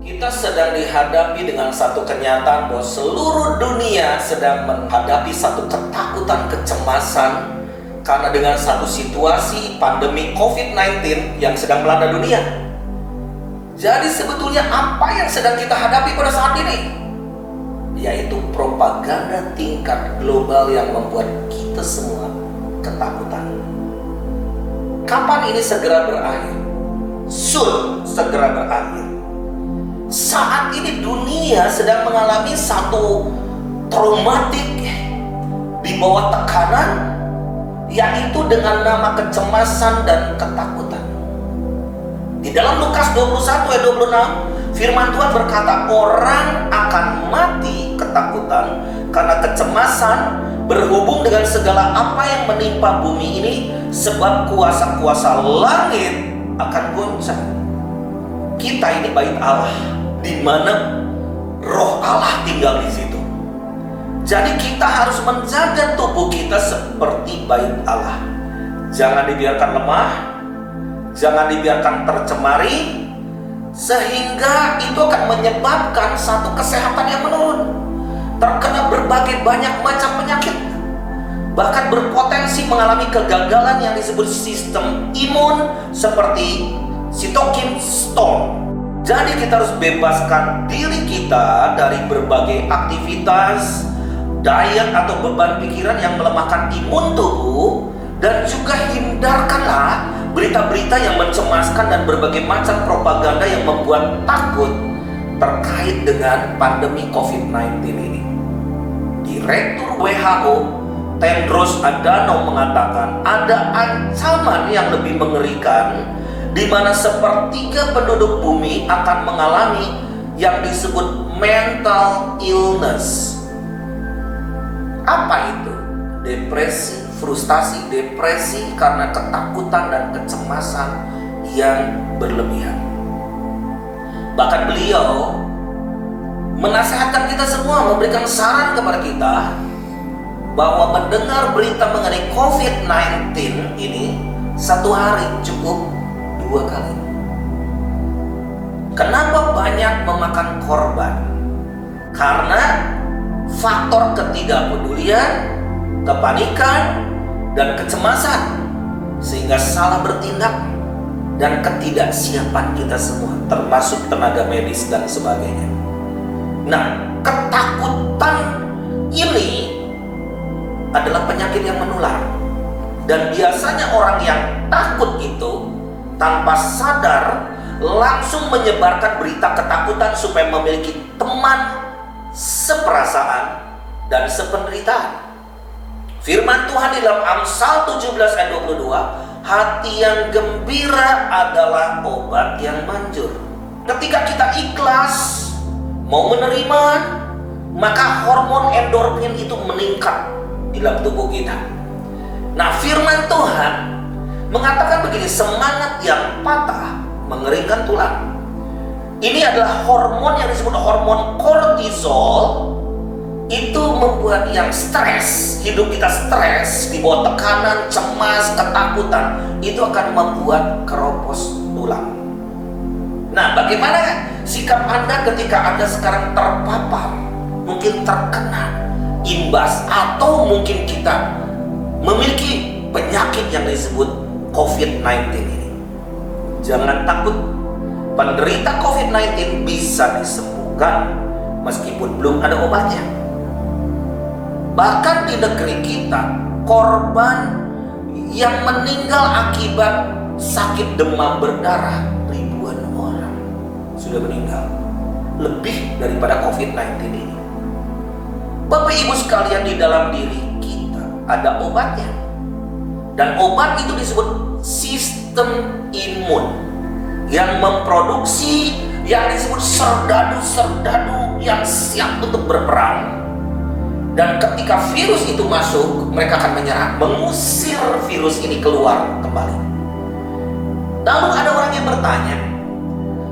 Kita sedang dihadapi dengan satu kenyataan bahwa seluruh dunia sedang menghadapi satu ketakutan, kecemasan karena dengan satu situasi pandemi COVID-19 yang sedang melanda dunia. Jadi sebetulnya apa yang sedang kita hadapi pada saat ini? Yaitu propaganda tingkat global yang membuat kita semua ketakutan. Kapan ini segera berakhir? Soon segera berakhir. Saat ini dunia sedang mengalami satu traumatik di bawah tekanan, yaitu dengan nama kecemasan dan ketakutan. Di dalam Lukas 21 ayat 26, firman Tuhan berkata, orang akan mati ketakutan karena kecemasan berhubung dengan segala apa yang menimpa bumi ini, sebab kuasa-kuasa langit akan goncang. Kita ini bait Allah, di mana roh Allah tinggal di situ. Jadi kita harus menjaga tubuh kita seperti bait Allah. Jangan dibiarkan lemah, jangan dibiarkan tercemari, sehingga itu akan menyebabkan satu kesehatan yang menurun, terkena berbagai banyak macam penyakit, bahkan berpotensi mengalami kegagalan yang disebut sistem imun seperti cytokine storm. Jadi kita harus bebaskan diri kita dari berbagai aktivitas, diet atau beban pikiran yang melemahkan imun tubuh, dan juga hindarkanlah berita-berita yang mencemaskan dan berbagai macam propaganda yang membuat takut terkait dengan pandemi COVID-19 ini. Direktur WHO Tedros Adhanom mengatakan ada ancaman yang lebih mengerikan, di mana sepertiga penduduk bumi akan mengalami yang disebut mental illness. Apa itu? Depresi, frustasi, depresi karena ketakutan dan kecemasan yang berlebihan. Bahkan beliau menasehatkan kita semua, memberikan saran kepada kita bahwa mendengar berita mengenai COVID-19 ini satu hari cukup 2 kali. Kenapa banyak memakan korban? Karena faktor ketidakpedulian, kepanikan, dan kecemasan, sehingga salah bertindak, dan ketidaksiapan kita semua, termasuk tenaga medis dan sebagainya. Nah, ketakutan ini adalah penyakit yang menular, dan biasanya orang yang takut itu tanpa sadar langsung menyebarkan berita ketakutan supaya memiliki teman seperasaan dan sependeritaan. Firman Tuhan di dalam Amsal 17 ayat 22, hati yang gembira adalah obat yang manjur. Ketika kita ikhlas mau menerima, maka hormon endorfin itu meningkat di dalam tubuh kita. Nah, firman Tuhan mengatakan begini, semangat yang patah mengeringkan tulang. Ini adalah hormon yang disebut hormon kortisol. Itu membuat yang stres, hidup kita stres, di bawah tekanan, cemas, ketakutan, itu akan membuat keropos tulang. Nah, bagaimana sikap Anda ketika Anda sekarang terpapar, mungkin terkena imbas, atau mungkin kita memiliki penyakit yang disebut COVID-19 ini? Jangan takut, penderita COVID-19 bisa disembuhkan meskipun belum ada obatnya. Bahkan di negeri kita, korban yang meninggal akibat sakit demam berdarah ribuan orang sudah meninggal, lebih daripada COVID-19 ini. Bapak Ibu sekalian, di dalam diri kita ada obatnya. Dan obat itu disebut sistem imun yang memproduksi yang disebut serdadu-serdadu yang siap untuk berperang. Dan ketika virus itu masuk, mereka akan menyerang, mengusir virus ini keluar kembali. Lalu ada orang yang bertanya,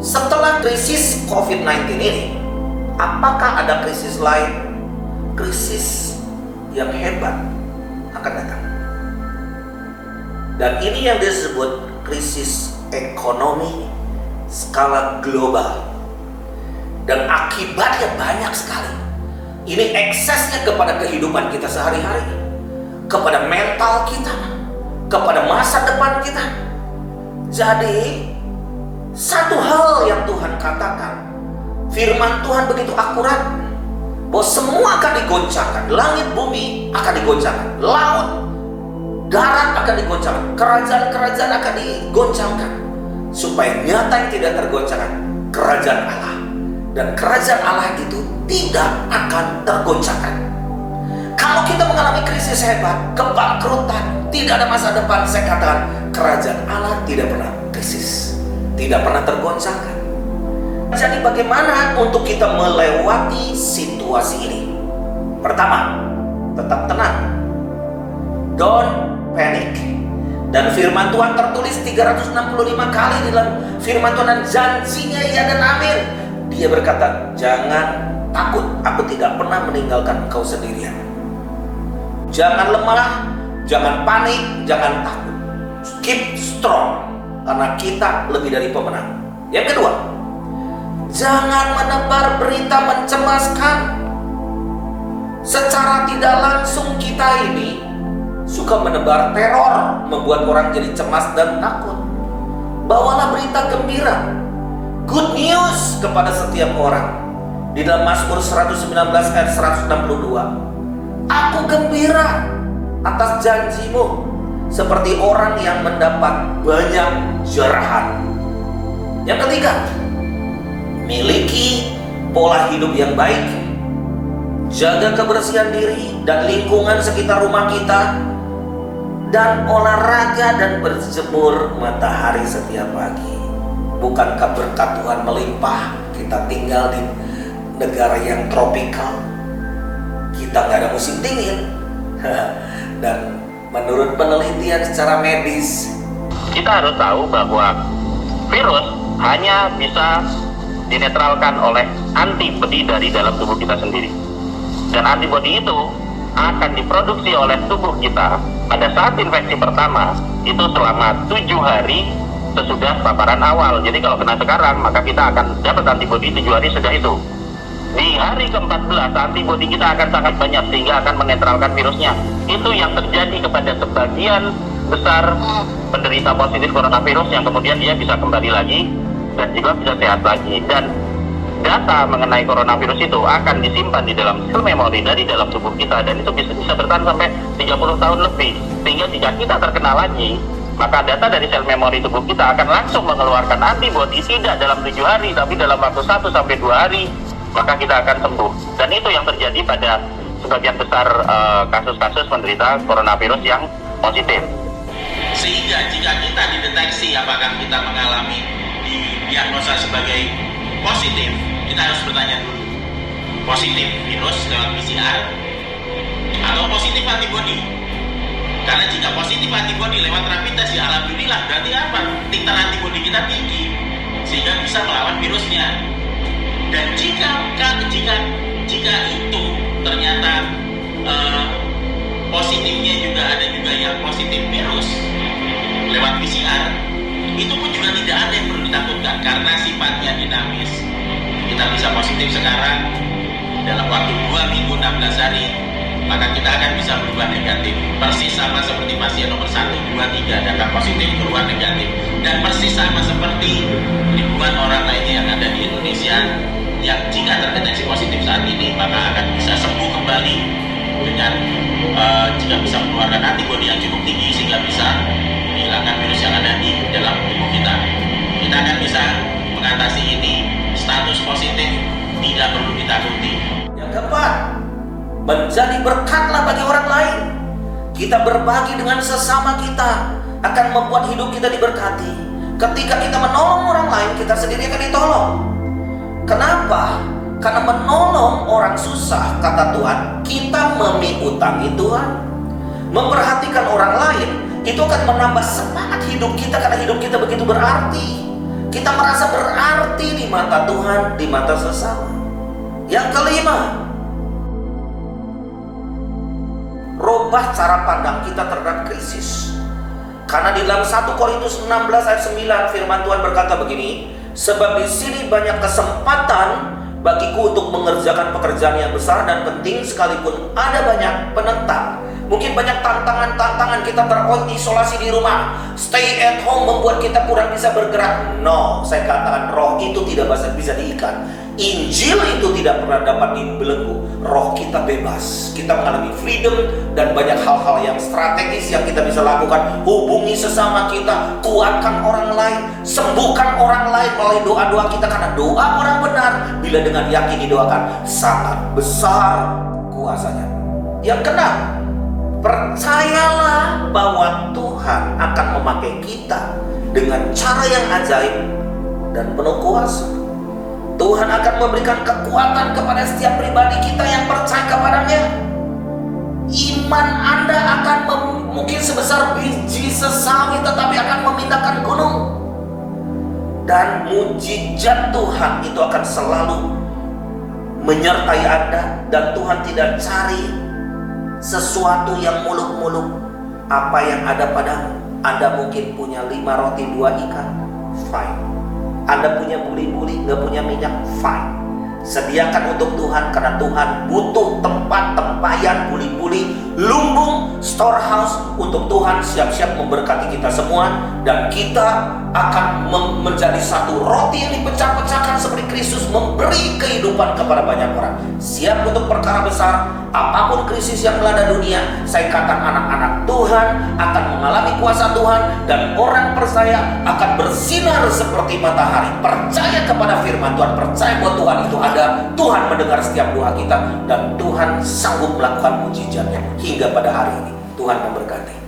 setelah krisis COVID-19 ini, apakah ada krisis lain? Krisis yang hebat akan datang. Dan ini yang disebut krisis ekonomi skala global. Dan akibatnya banyak sekali. Ini eksesnya kepada kehidupan kita sehari-hari, kepada mental kita, kepada masa depan kita. Jadi, satu hal yang Tuhan katakan, firman Tuhan begitu akurat, bahwa semua akan digoncangkan. Langit bumi akan digoncangkan, laut, darat akan digoncangkan, kerajaan-kerajaan akan digoncangkan, supaya nyata yang tidak tergoncangkan kerajaan Allah. Dan kerajaan Allah itu tidak akan tergoncangkan. Kalau kita mengalami krisis hebat, kebangkrutan, tidak ada masa depan, saya katakan kerajaan Allah tidak pernah krisis, tidak pernah tergoncangkan. Jadi bagaimana untuk kita melewati situasi ini? Pertama, tetap tenang, don't panic. Dan firman Tuhan tertulis 365 kali di dalam firman Tuhan, dan janjinya ya dan amin. Dia berkata, jangan takut, aku tidak pernah meninggalkan engkau sendirian. Jangan lemah, jangan panik, jangan takut. Keep strong, karena kita lebih dari pemenang. Yang kedua, jangan menebar berita mencemaskan. Secara tidak langsung kita ini suka menebar teror, membuat orang jadi cemas dan takut. Bawalah berita gembira, good news kepada setiap orang. Di dalam Mazmur 119 ayat 162, aku gembira atas janjimu, seperti orang yang mendapat banyak jarahan. Yang ketiga, miliki pola hidup yang baik, jaga kebersihan diri dan lingkungan sekitar rumah kita, dan olahraga dan berjemur matahari setiap pagi. Bukankah berkat Tuhan melimpah? Kita tinggal di negara yang tropikal, kita nggak ada musim dingin. Dan menurut penelitian secara medis, kita harus tahu bahwa virus hanya bisa dinetralkan oleh antibodi dari dalam tubuh kita sendiri. Dan antibodi itu akan diproduksi oleh tubuh kita pada saat infeksi pertama, itu selama 7 hari sesudah paparan awal. Jadi kalau kena sekarang, maka kita akan dapat antibodi 7 hari sudah itu. Di hari ke-14, antibodi kita akan sangat banyak sehingga akan menetralkan virusnya. Itu yang terjadi kepada sebagian besar penderita positif coronavirus, yang kemudian dia bisa kembali lagi dan juga bisa sehat lagi. Dan data mengenai coronavirus itu akan disimpan di dalam sel memori dari dalam tubuh kita, dan itu bisa bertahan sampai 30 tahun lebih. Sehingga jika kita terkena lagi, maka data dari sel memori tubuh kita akan langsung mengeluarkan antibodi, tidak dalam 7 hari, tapi dalam waktu 1 sampai 2 hari, maka kita akan sembuh. Dan itu yang terjadi pada sebagian besar kasus-kasus penderita coronavirus yang positif. Sehingga jika kita dideteksi apakah kita mengalami didiagnosa sebagai positif, kita harus bertanya dulu, positif virus lewat PCR atau positif antibodi? Karena jika positif antibodi lewat rapid test, ya alhamdulillah, berarti apa? Titer antibodi kita tinggi sehingga bisa melawan virusnya. Dan jika itu ternyata positifnya juga ada juga yang positif virus lewat PCR, itu pun juga tidak ada yang perlu ditakutkan karena sifatnya dinamis. Kita bisa positif sekarang, dalam waktu 2 minggu 16 hari, maka kita akan bisa berubah negatif. Persis sama seperti pasien nomor 1, 2, 3 data positif keluar negatif. Dan persis sama seperti ribuan orang lainnya yang ada di Indonesia yang jika terdeteksi positif saat ini, maka akan bisa sembuh kembali dengan jika bisa mengeluarkan antibodi yang cukup tinggi sehingga bisa menghilangkan virus yang ada di dalam tubuh kita. Kita akan bisa mengatasi ini. Status positif tidak perlu ditakuti. yang keempat, menjadi berkatlah bagi orang lain. Kita berbagi dengan sesama kita akan membuat hidup kita diberkati. Ketika kita menolong orang lain, kita sendiri akan ditolong. Kenapa? Karena menolong orang susah, kata Tuhan, kita memiutangi Tuhan. Memperhatikan orang lain itu akan menambah semangat hidup kita, karena hidup kita begitu berarti. Kita merasa berarti di mata Tuhan, di mata sesama. Yang kelima, rubah cara pandang kita terhadap krisis. Karena di dalam 1 Korintus 16 ayat 9 firman Tuhan berkata begini, sebab di sini banyak kesempatan bagiku untuk mengerjakan pekerjaan yang besar dan penting sekalipun ada banyak penentang. Mungkin banyak tantangan-tantangan, kita terisolasi di rumah, stay at home membuat kita kurang bisa bergerak. No, saya katakan roh itu tidak bisa diikat. Injil itu tidak pernah dapat dibelenggu. Roh kita bebas, kita mengalami freedom, dan banyak hal-hal yang strategis yang kita bisa lakukan. Hubungi sesama kita, kuatkan orang lain, sembuhkan orang lain melalui doa-doa kita, karena doa orang benar bila dengan yakin didoakan sangat besar kuasanya. Yang keenam, percayalah bahwa Tuhan akan memakai kita dengan cara yang ajaib dan penuh kuasa. Tuhan akan memberikan kekuatan kepada setiap pribadi kita yang percaya kepadanya. Iman Anda akan mungkin sebesar biji sesawi, tetapi akan memindahkan gunung. Dan mujizat Tuhan itu akan selalu menyertai Anda. Dan Tuhan tidak cari sesuatu yang muluk-muluk. Apa yang ada padamu. Anda mungkin punya 5 roti 2 ikan, fine. Anda punya buli-buli, gak punya minyak, fine. Sediakan untuk Tuhan, karena Tuhan butuh tempat tempayan, buli-buli, lumbung, storehouse untuk Tuhan siap-siap memberkati kita semua. Dan kita akan menjadi satu roti yang dipecah-pecahkan seperti Kristus memberi kehidupan kepada banyak orang. Siap untuk perkara besar, apapun krisis yang melanda dunia. Saya katakan anak-anak Tuhan akan mengalami kuasa Tuhan, dan orang percaya akan bersinar seperti matahari. Percaya kepada firman Tuhan, percaya bahwa Tuhan itu ada. Tuhan mendengar setiap doa kita, dan Tuhan sanggup melakukan mujizatnya hingga pada hari ini. Tuhan memberkati.